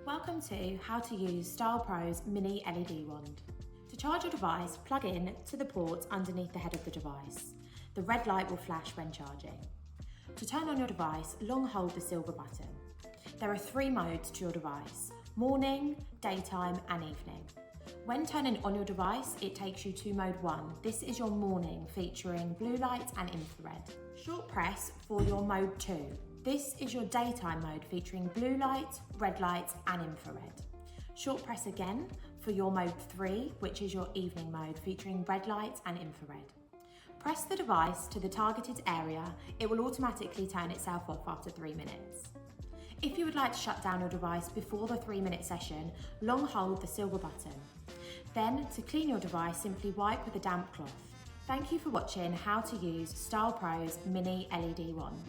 Welcome to how to use STYLPRO's mini LED wand. To charge your device, plug in to the port underneath the head of the device. The red light will flash when charging. To turn on your device, long hold the silver button. There are 3 modes to your device: morning, daytime and evening. When turning on your device, it takes you to mode 1. This is your morning, featuring blue light and infrared. Short press for your mode 2. This is your daytime mode, featuring blue light, red light and infrared. Short press again for your mode 3, which is your evening mode, featuring red light and infrared. Press the device to the targeted area. It will automatically turn itself off after 3 minutes. If you would like to shut down your device before the 3-minute session, long hold the silver button. Then, to clean your device, simply wipe with a damp cloth. Thank you for watching how to use STYLPRO's mini LED wand.